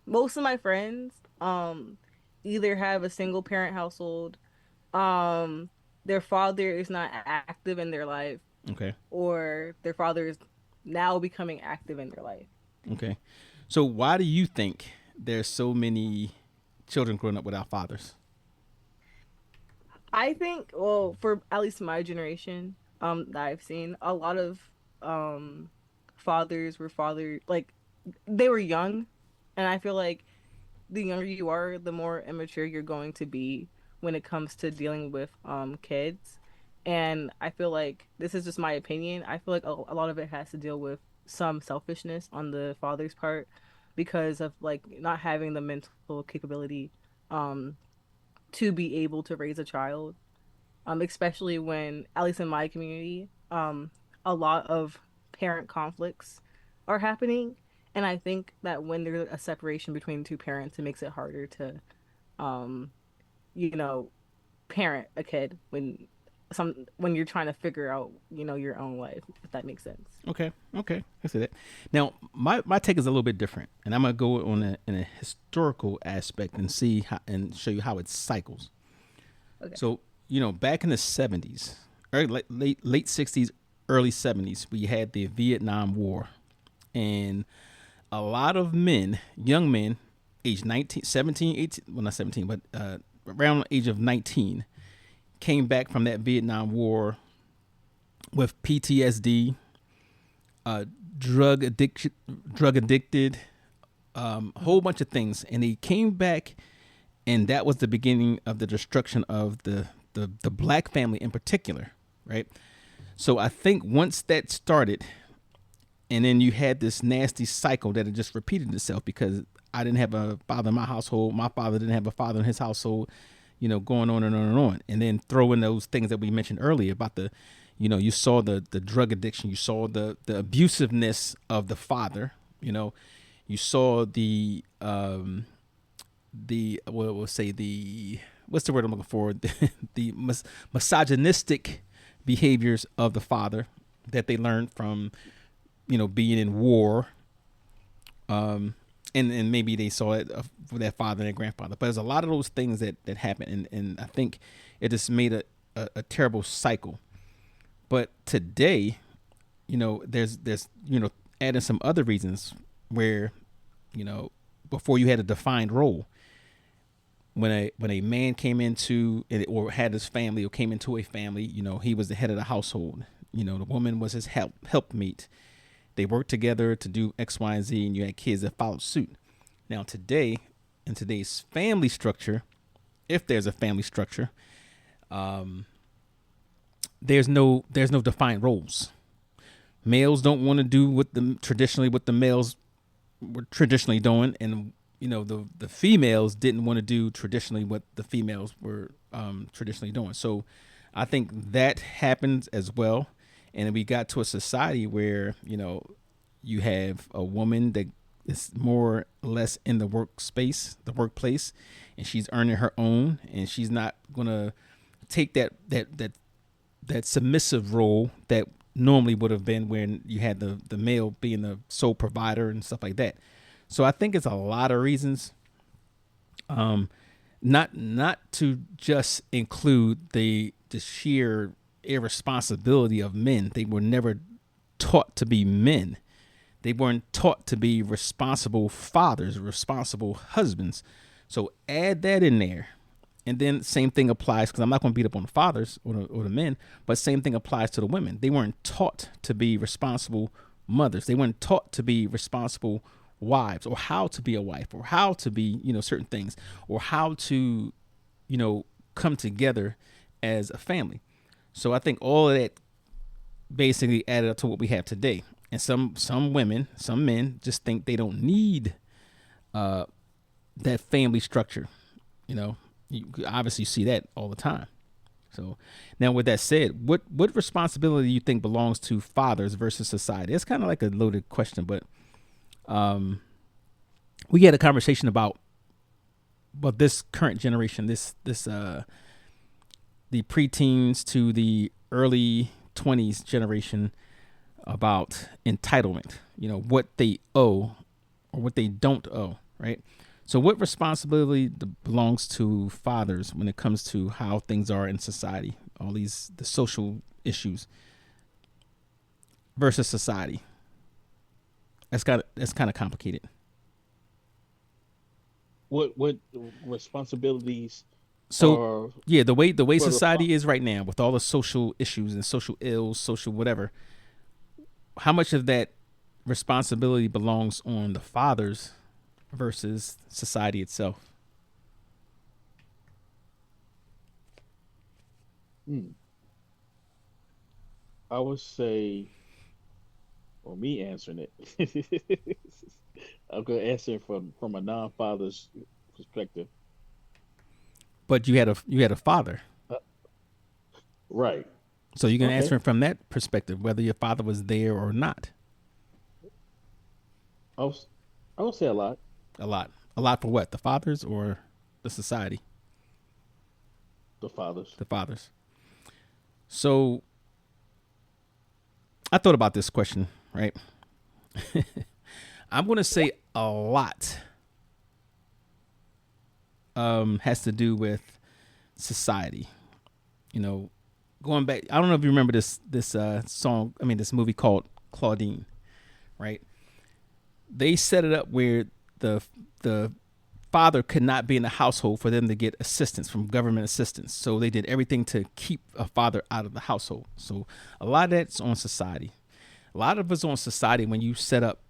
most of my friends either have a single parent household, um their father is not active in their life, Okay. or their father is now becoming active in their life. Okay. So why do you think there's so many children growing up without fathers? I think, well, for at least my generation, that I've seen, a lot of fathers were like they were young, and I feel like the younger you are, the more immature you're going to be when it comes to dealing with kids. And I feel like, this is just my opinion, I feel like a lot of it has to deal with some selfishness on the father's part, because of like not having the mental capability um to be able to raise a child, especially when, at least in my community, a lot of parent conflicts are happening. And I think that when there's a separation between two parents, it makes it harder to, um, you know, parent a kid when you're trying to figure out, your own life, if that makes sense. Okay. Okay. I see that. Now, my take is a little bit different, and I'm gonna go on in a historical aspect and see how, and show you how it cycles. Okay. So, back in the 70s, late 60s, early 70s, we had the Vietnam War, and a lot of men, young men, age 19, 17, 18, well, not 17, but around the age of 19, came back from that Vietnam War with PTSD, uh, drug addiction, drug addicted, a whole Hmm. bunch of things, and they came back, and that was the beginning of the destruction of the black family in particular, right? So I think once that started, and then you had this nasty cycle that had just repeated itself, because I didn't have a father in my household, my father didn't have a father in his household, going on and on and on, and then throw in those things that we mentioned earlier about you saw the drug addiction, you saw the abusiveness of the father, you saw the what we'll say the what's the word I'm looking for, the misogynistic behaviors of the father that they learned from being in war, um and maybe they saw it for their father and their grandfather, but there's a lot of those things that happen, and I think it just made a terrible cycle. But today, there's adding some other reasons where, you know before you had a defined role, when a man came into it, or had his family, or came into a family, he was the head of the household. The woman was his helpmeet. They worked together to do X, Y, and Z, and you had kids that followed suit. Now today, in today's family structure, if there's a family structure, there's no defined roles. Males don't want to do what the males were traditionally doing, and the females didn't want to do traditionally what the females were traditionally doing. So I think that happens as well. And we got to a society where you have a woman that is more or less in the workplace, and she's earning her own, and she's not gonna take that submissive role that normally would have been when you had the male being the sole provider and stuff like that. So I think it's a lot of reasons. Not to just include the sheer irresponsibility of men. They were never taught to be men. They weren't taught to be responsible fathers, responsible husbands. So add that in there. And then same thing applies, because I'm not going to beat up on the fathers or the men, but same thing applies to the women. They weren't taught to be responsible mothers. They weren't taught to be responsible wives, or how to be a wife, or how to be, certain things, or how to, come together as a family. So I think all of that basically added up to what we have today. And some women, some men just think they don't need that family structure. You obviously see that all the time. So now, with that said, what responsibility do you think belongs to fathers versus society? It's kind of like a loaded question, but we had a conversation about this current generation, the preteens to the early 20s generation, about entitlement, what they owe or what they don't owe, right? So what responsibility belongs to fathers when it comes to how things are in society, the social issues versus society? That's kind of complicated. What responsibilities? So yeah, the way society is right now, with all the social issues and social ills, social whatever, how much of that responsibility belongs on the fathers versus society itself? I would say, or me answering it, I'm gonna answer it from a non-father's perspective. But you had a father, Uh, right. so you're gonna Okay. answer it from that perspective, whether your father was there or not. I was, I would say a lot. A lot for what? The fathers or the society? The fathers. The fathers. So I thought about this question, right? I'm gonna say a lot has to do with society. Going back, I don't know if you remember this song. I mean, this movie called Claudine, right? They set it up where the father could not be in the household for them to get assistance from government assistance. So they did everything to keep a father out of the household. So a lot of that's on society. A lot of it's on society when you set up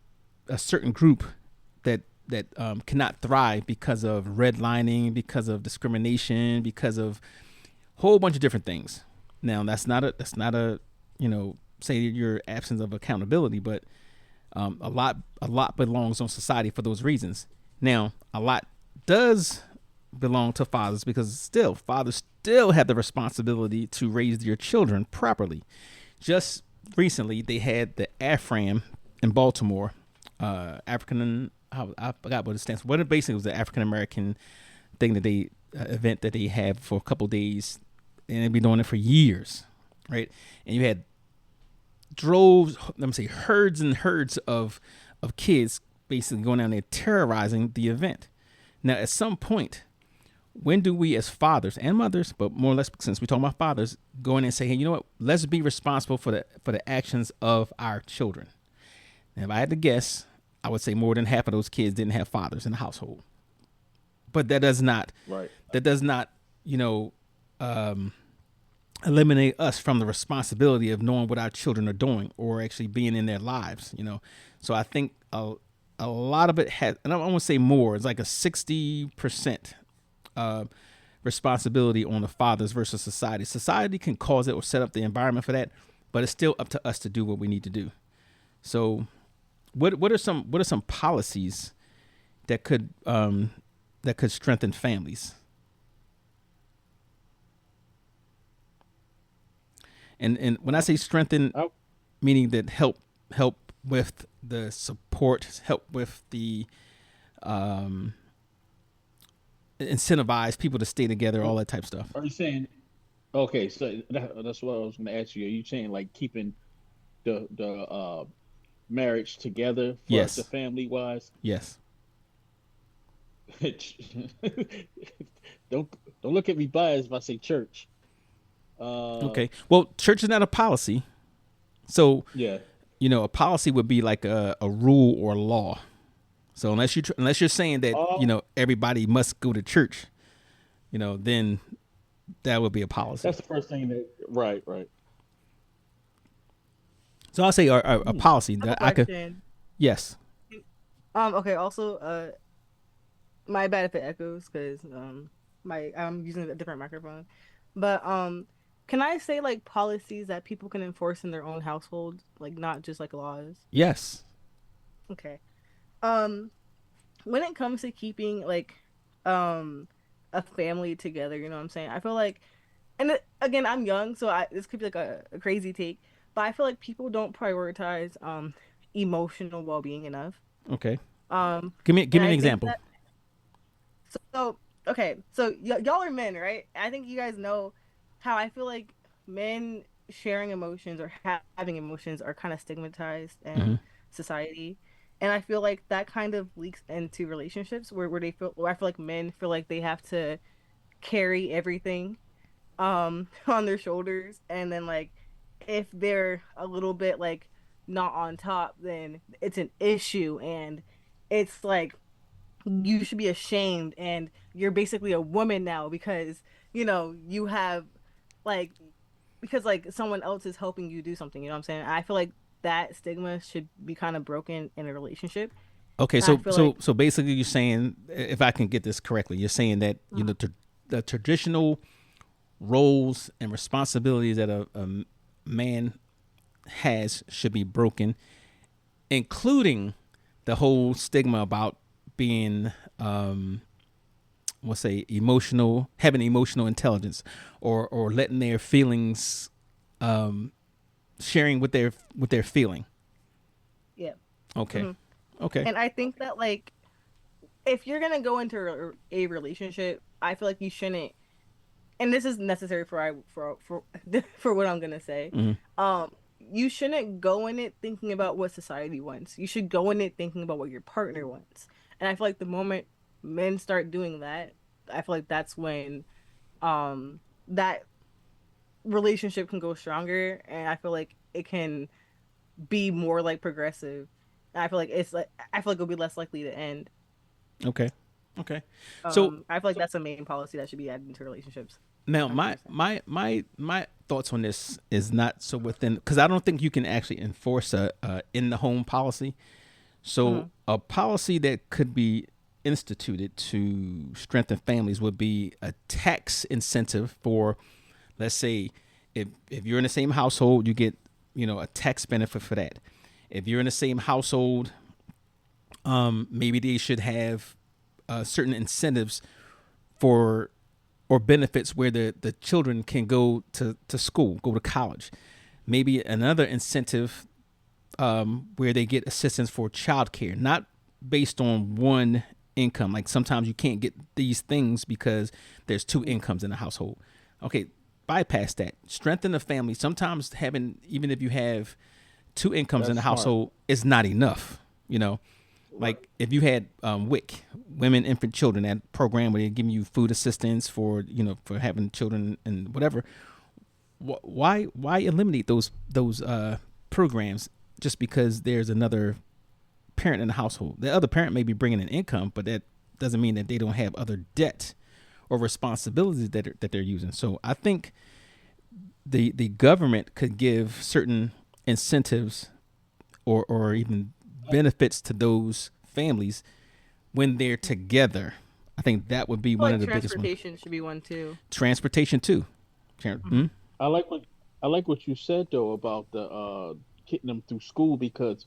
a certain group that cannot thrive because of redlining, because of discrimination, because of a whole bunch of different things. Now that's not a say your absence of accountability, but a lot belongs on society for those reasons. Now, a lot does belong to fathers, because fathers still have the responsibility to raise their children properly. Just recently, they had the AFRAM in Baltimore, I forgot what it stands for. What it basically was, the African American thing that they event that they have for a couple of days, and they've been doing it for years, right? And you had herds and herds of kids basically going down there terrorizing the event. Now, at some point, when do we as fathers and mothers, but more or less since we're talking about fathers, go in and say, hey, you know what? Let's be responsible for the actions of our children. And if I had to guess, I would say more than half of those kids didn't have fathers in the household. But that does not, Right. eliminate us from the responsibility of knowing what our children are doing or actually being in their lives. So I think a lot of it has, and I won't say more, it's like a 60% responsibility on the fathers versus society. Society can cause it or set up the environment for that, but it's still up to us to do what we need to do. So, what are some policies that could strengthen families? And when I say strengthen, meaning that help with the support, help with the incentivize people to stay together, all that type of stuff. Are you saying okay? So that's what I was going to ask you. Are you saying like keeping the marriage together for the Yes. family wise? Yes. don't don't look at me biased if I say church. Okay. Well, church is not a policy. So, Yeah. a policy would be like a rule or law. So unless you're saying that, Oh, everybody must go to church, then that would be a policy. that's the first thing that. Right. Right. So I'll say a Hmm. policy I have a that I could. question. Yes. Okay, also, my bad if it echoes because I'm using a different microphone. But can I say like policies that people can enforce in their own households, like not just like laws? Yes. Okay. Um, when it comes to keeping like um a family together, you know what I'm saying? I feel like, and again, I'm young, so this could be like a crazy take, but I feel like people don't prioritize emotional well-being enough. Okay. Um, Give me and an I think example. that so okay, so y'all are men, right? I think you guys know how I feel like men sharing emotions or having emotions are kind of stigmatized Hmm. in society. And I feel like that kind of leaks into relationships where they feel where I feel like men feel like they have to carry everything on their shoulders, and then like if they're a little bit like not on top, then it's an issue, and it's like you should be ashamed, and you're basically a woman now because you have like because like someone else is helping you do something, you know what I'm saying? I feel like that stigma should be kind of broken in a relationship. Okay. And I So feel like basically, you're saying, if I can get this correctly, you're saying that the traditional roles and responsibilities that a man has should be broken, including the whole stigma about being let's say emotional, having emotional intelligence, or letting their feelings, um sharing what they're feeling. yeah. Okay. Hmm. Okay. And I think that like if you're gonna go into a relationship, I feel like you shouldn't, and this is necessary for what I'm gonna say. Hmm. You shouldn't go in it thinking about what society wants. You should go in it thinking about what your partner wants. And I feel like the moment men start doing that, I feel like that's when that relationship can go stronger, and I feel like it can be more like progressive. And I feel like it'll be less likely to end. Okay. Okay. So I feel like that's the main policy that should be added into relationships. now, 100%. my thoughts on this is not so within, because I don't think you can actually enforce a in the home policy. So Hmm. a policy that could be instituted to strengthen families would be a tax incentive for, let's say, if you're in the same household, you get a tax benefit for that. If you're in the same household, maybe they should have certain incentives for, or benefits where the children can go to school, go to college. Maybe another incentive, where they get assistance for childcare, not based on one income. Like sometimes you can't get these things because there's two incomes in the household. Okay, bypass that. Strengthen the family. Sometimes having, even if you have two incomes in That's the smart. household, it's not enough. You know, Right. like if you had WIC, women, infant, children, that program where they're giving you food assistance for for having children and whatever. Why eliminate those programs just because there's another parent in the household? The other parent may be bringing an income, but that doesn't mean that they don't have other debt or responsibilities that they're using. So I think the government could give certain incentives or even benefits to those families when they're together. I think that would be I feel one like of the biggest ones. transportation should be one too. Transportation too. I like what you said though about the getting them through school, because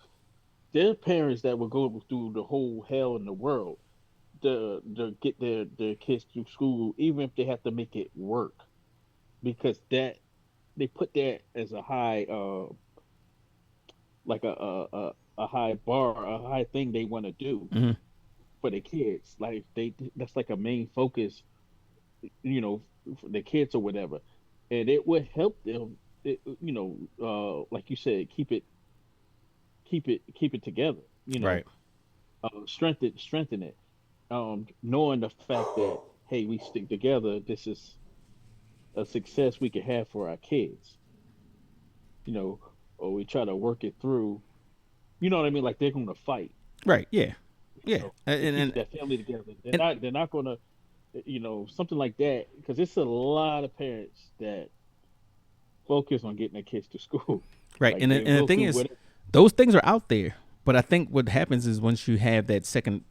there are parents that will go through the whole hell in the world to get their kids through school, even if they have to make it work, because that they put that as a high like a high bar, a high thing they want to do Mm-hmm. for the kids. Like that's like a main focus, for the kids or whatever, and it would help them. Like you said, keep it together. Right. Strengthen it. Knowing the fact that, hey, we stick together. This is a success we can have for our kids. Or we try to work it through. You know what I mean? Like they're going to fight. Right. Yeah. Yeah. To keep that family together. They're not going to, something like that, because it's a lot of parents that focus on getting their kids to school. Right. Like And the thing is, whatever. those things are out there. But I think what happens is once you have that second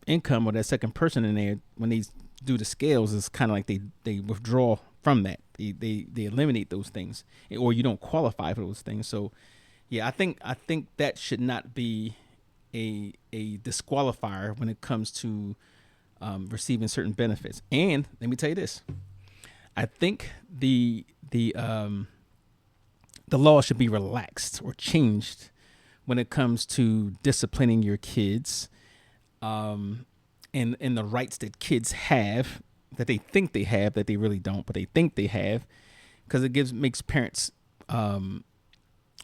income or that second person in there, when they do the scales, it's kind of like they withdraw from that. They eliminate those things, or you don't qualify for those things. So yeah, I think that should not be a disqualifier when it comes to receiving certain benefits. And let me tell you this, I think the law should be relaxed or changed when it comes to disciplining your kids, and the rights that kids have, that they think they have, that they really don't, but they think they have, because it makes parents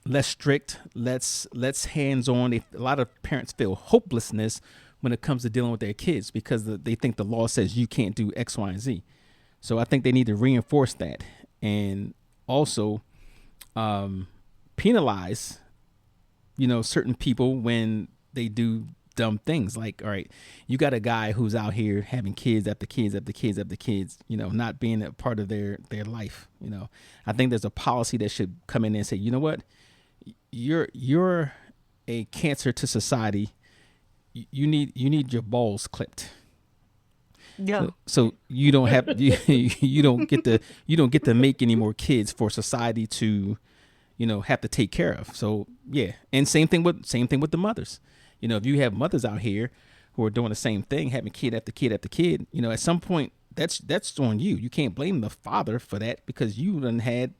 less strict, less hands-on. A lot of parents feel hopelessness when it comes to dealing with their kids because they think the law says you can't do X, Y, and Z. So I think they need to reinforce that, and also penalize, certain people when they do dumb things. Like, all right, you got a guy who's out here having kids after kids after kids after kids, not being a part of their life. I think there's a policy that should come in and say, you know what, you're a cancer to society. You need your balls clipped. Yeah. So you don't have you don't get to make any more kids for society to have to take care of. So yeah, and same thing with the mothers. If you have mothers out here who are doing the same thing, having kid after kid after kid, at some point that's on you. You can't blame the father for that because you done had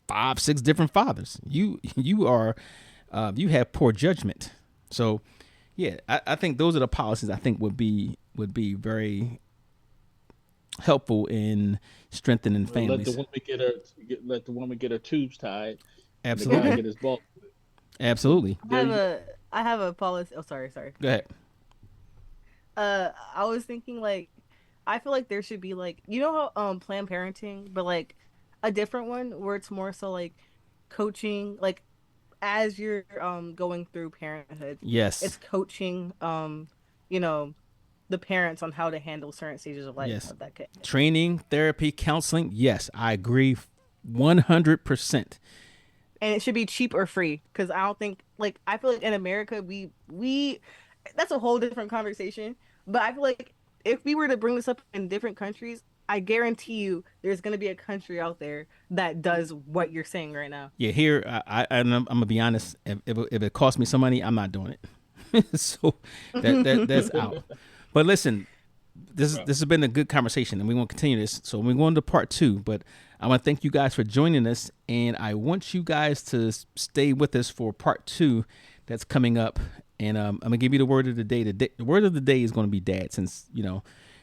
5-6 different fathers. You have poor judgment. So yeah, I think those are the policies I think would be very helpful in strengthening families. Let the woman get her tubes tied. Absolutely. And the guy get his ball. Absolutely. I have a policy. Oh, sorry. Go ahead. I was thinking, like, I feel like there should be, like, how Planned Parenting, but like a different one where it's more so like coaching, like as you're going through parenthood. Yes. It's coaching the parents on how to handle certain stages of life. Yes. Of that kid. Training, therapy, counseling. Yes, I agree 100%. And it should be cheap or free, because I don't think, like, I feel like in America we that's a whole different conversation. But I feel like if we were to bring this up in different countries, I guarantee you there's going to be a country out there that does what you're saying right now. Yeah, here I'm gonna be honest. If it costs me some money, I'm not doing it. So that's out. But listen, this has been a good conversation, and we want to continue this. So we're going to part 2, but I want to thank you guys for joining us, and I want you guys to stay with us for part 2 that's coming up. And I'm gonna give you the word of the day. The word of the day is going to be dad, since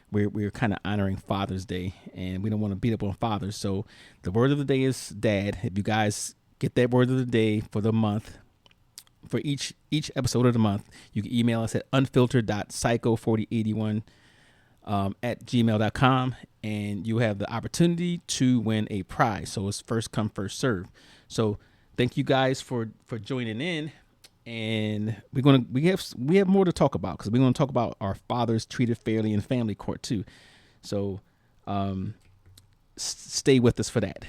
we're kind of honoring Father's Day, and we don't want to beat up on fathers. So the word of the day is dad. If you guys get that word of the day for the month, for each episode of the month, you can email us at unfiltered.psycho4081 at gmail.com, and you have the opportunity to win a prize. So it's first come, first serve. So thank you guys for joining in, and we have more to talk about, because we're going to talk about our fathers treated fairly in family court too. So stay with us for that.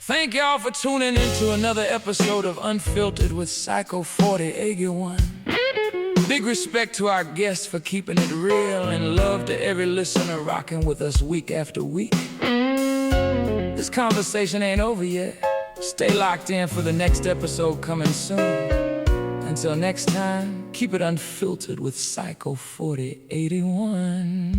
Thank y'all for tuning in to another episode of Unfiltered with Psycho 4081. Big respect to our guests for keeping it real, and love to every listener rocking with us week after week. This conversation ain't over yet. Stay locked in for the next episode coming soon. Until next time, keep it unfiltered with Psycho 4081.